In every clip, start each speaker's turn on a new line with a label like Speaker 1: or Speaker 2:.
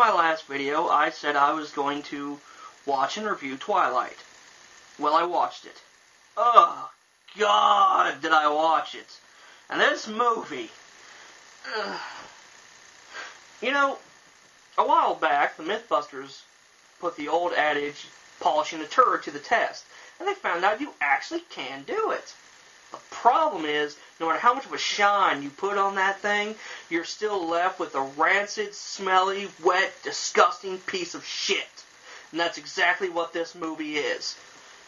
Speaker 1: my last video, I said I was going to watch and review Twilight. Well, I watched it. Oh, God, did I watch it. And this movie... You know, a while back, the Mythbusters put the old adage, polishing a turd, to the test. And they found out you actually can do it. The problem is, no matter how much of a shine you put on that thing, you're still left with a rancid, smelly, wet, disgusting piece of shit. And that's exactly what this movie is.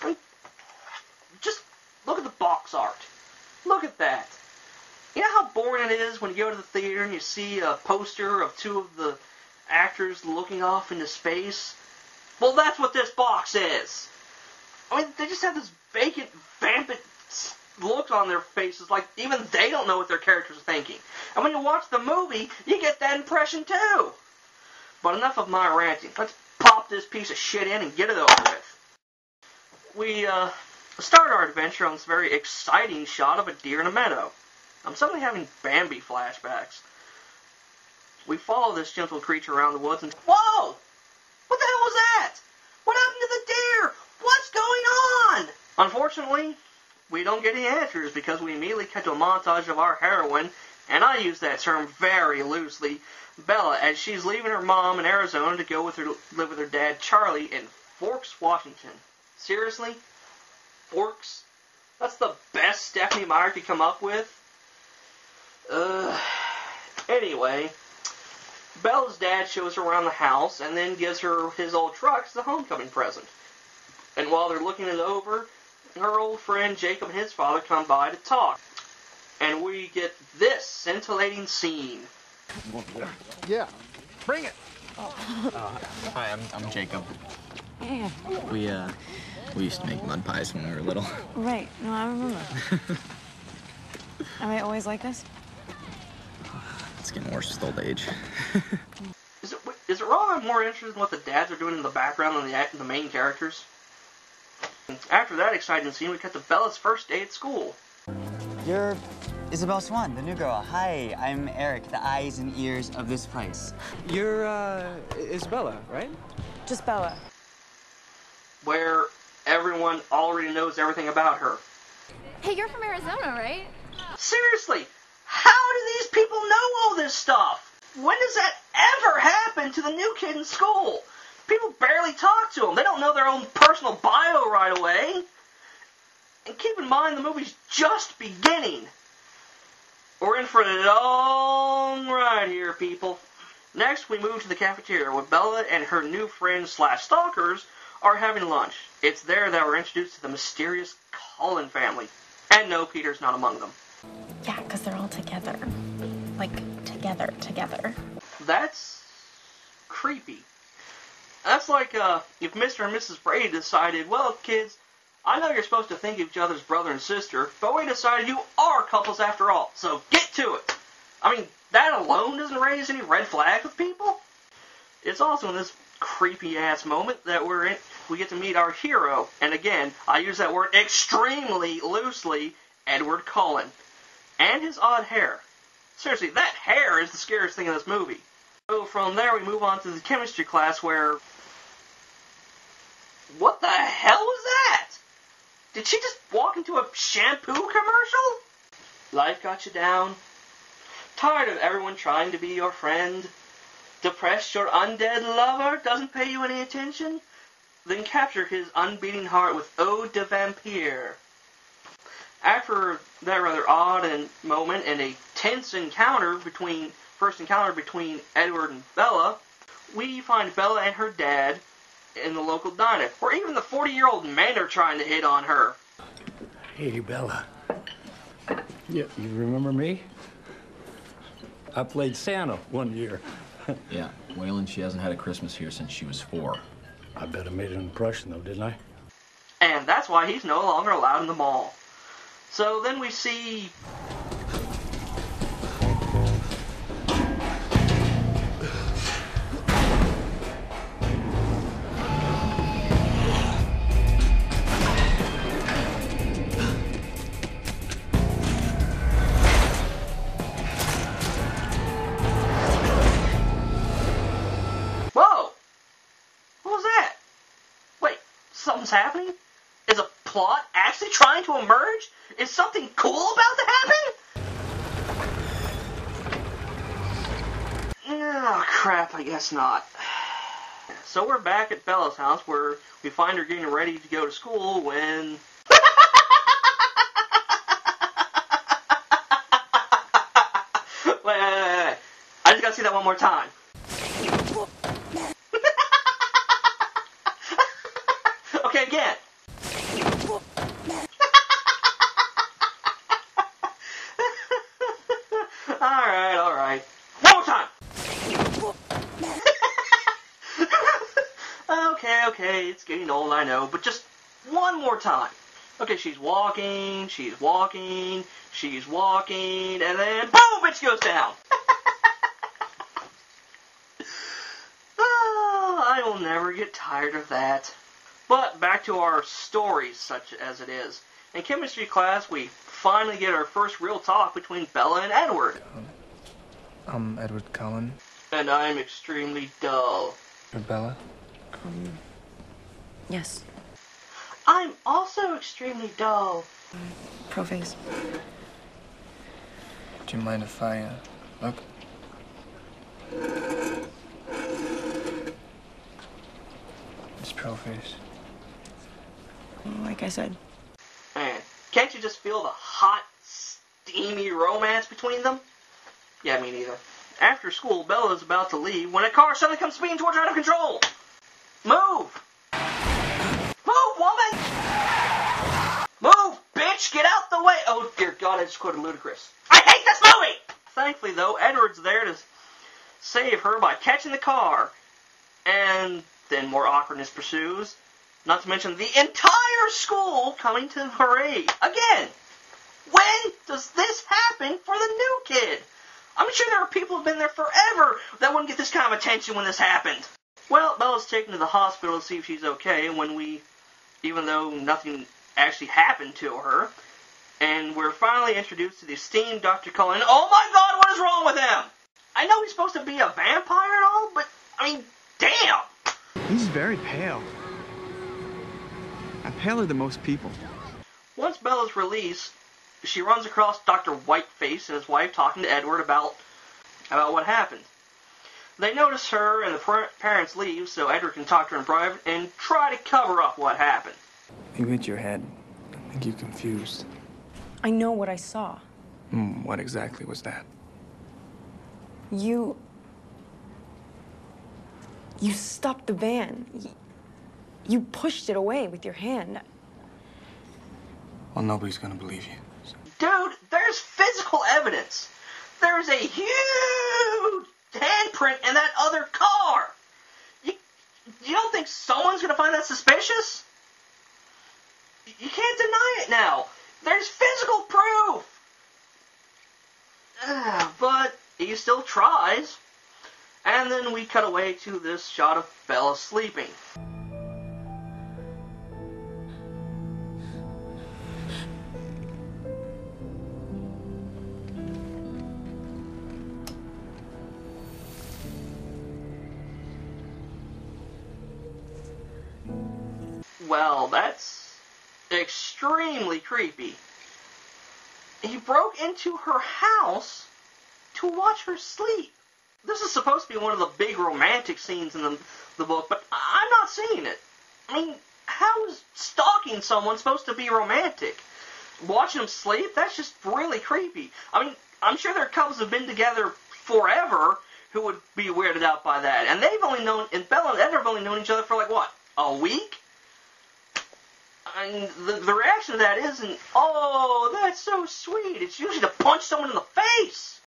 Speaker 1: I mean, just look at the box art. Look at that. You know how boring it is when you go to the theater and you see a poster of two of the actors looking off into space? Well, that's what this box is. I mean, they just have this vacant, vampant look on their faces like even they don't know what their characters are thinking. And when you watch the movie, you get that impression too. But enough of my ranting. Let's pop this piece of shit in and get it over with. We start our adventure on this very exciting shot of a deer in a meadow. I'm suddenly having Bambi flashbacks. We follow this gentle creature around the woods and... Whoa! What the hell was that? What happened to the deer? What's going on? Unfortunately, we don't get any answers because we immediately cut to a montage of our heroine, and I use that term very loosely, Bella, as she's leaving her mom in Arizona to go live with her dad, Charlie, in Forks, Washington. Seriously? Forks? That's the best Stephanie Meyer could come up with? Anyway, Bella's dad shows her around the house and then gives her his old truck as a homecoming present. And while they're looking it over, her old friend Jacob and his father come by to talk. And we get this scintillating scene.
Speaker 2: Yeah, bring it.
Speaker 3: Hi, I'm Jacob.
Speaker 4: Yeah.
Speaker 3: We used to make mud pies when we were little.
Speaker 4: Right. No, I remember. Am I always like this?
Speaker 3: It's getting worse with old age.
Speaker 1: Is it wrong I'm more interested in what the dads are doing in the background than the main characters? After that exciting scene, we cut to Bella's first day at school.
Speaker 5: You're Isabel Swan, the new girl. Hi, I'm Eric, the eyes and ears of this place.
Speaker 2: You're, Isabella, right?
Speaker 4: Just Bella.
Speaker 1: Where everyone already knows everything about her.
Speaker 6: Hey, you're from Arizona, right?
Speaker 1: Seriously, how do these people know all this stuff? When does that ever happen to the new kid in school? People barely talk to them. They don't know their own personal bio right away. And keep in mind, the movie's just beginning. We're in for a long ride here, people. Next, we move to the cafeteria where Bella and her new friends / stalkers are having lunch. It's there that we're introduced to the mysterious Cullen family. And no, Peter's not among them.
Speaker 6: Yeah, because they're all together. Like, together.
Speaker 1: That's creepy. That's like if Mr. and Mrs. Brady decided, well, kids, I know you're supposed to think of each other's brother and sister, but we decided you are couples after all, so get to it. I mean, that alone doesn't raise any red flags with people. It's also in this creepy-ass moment that we get to meet our hero, and again, I use that word extremely loosely, Edward Cullen, and his odd hair. Seriously, that hair is the scariest thing in this movie. So from there, we move on to the chemistry class where... What the hell was that? Did she just walk into a shampoo commercial? Life got you down? Tired of everyone trying to be your friend? Depressed your undead lover doesn't pay you any attention? Then capture his unbeating heart with Ode de Vampire. After that rather odd moment and a tense first encounter between Edward and Bella, we find Bella and her dad in the local diner, where even the 40-year-old men are trying to hit on her.
Speaker 7: Hey, Bella. Yeah, you remember me? I played Santa one year.
Speaker 3: Yeah, Waylon, she hasn't had a Christmas here since she was 4.
Speaker 7: I bet I made an impression, though, didn't I?
Speaker 1: And that's why he's no longer allowed in the mall. So then we see... something's happening? Is a plot actually trying to emerge? Is something cool about to happen? Oh, crap, I guess not. So we're back at Bella's house where we find her getting ready to go to school when... Wait. I just gotta see that one more time. Okay, again. Alright. One more time. Okay, it's getting old, I know, but just one more time. Okay, she's walking, and then boom, bitch goes down. Oh, I will never get tired of that. But back to our stories, such as it is. In chemistry class, we finally get our first real talk between Bella and Edward.
Speaker 2: I'm Edward Cullen.
Speaker 1: And I'm extremely dull.
Speaker 2: You're Bella?
Speaker 4: Yes.
Speaker 1: I'm also extremely dull.
Speaker 4: Prophase.
Speaker 2: Do you mind if I, look? It's Prophase.
Speaker 4: Like I said.
Speaker 1: Man, can't you just feel the hot, steamy romance between them? Yeah, me neither. After school, Bella's about to leave when a car suddenly comes speeding towards her out of control. Move! Move, woman! Move, bitch! Get out the way! Oh, dear God, I just quoted Ludacris. I hate this movie! Thankfully, though, Edward's there to save her by catching the car. And then more awkwardness pursues. Not to mention the entire school coming to her aid. Again! When does this happen for the new kid? I'm sure there are people who've been there forever that wouldn't get this kind of attention when this happened. Well, Bella's taken to the hospital to see if she's okay, even though nothing actually happened to her, and we're finally introduced to the esteemed Dr. Cullen. Oh my God, what is wrong with him? I know he's supposed to be a vampire and all, but, I mean, damn!
Speaker 8: He's very pale. I'm paler than most people.
Speaker 1: Once Bella's released, she runs across Dr. Whiteface and his wife talking to Edward about what happened. They notice her and the parents leave so Edward can talk to her in private and try to cover up what happened.
Speaker 2: You hit your head. I think you're confused.
Speaker 4: I know what I saw.
Speaker 2: What exactly was that?
Speaker 4: You stopped the van. You pushed it away with your hand.
Speaker 2: Well, nobody's gonna believe you.
Speaker 1: Dude, there's physical evidence. There's a huge handprint in that other car. You don't think someone's going to find that suspicious? You can't deny it now. There's physical proof. But he still tries. And then we cut away to this shot of Bella sleeping. Well, that's extremely creepy. He broke into her house to watch her sleep. This is supposed to be one of the big romantic scenes in the book, but I'm not seeing it. I mean, how is stalking someone supposed to be romantic? Watching them sleep? That's just really creepy. I mean, I'm sure there are couples who have been together forever who would be weirded out by that. And Bella and Edward have only known each other for like, what, a week? And the reaction to that isn't, oh, that's so sweet. It's usually to punch someone in the face.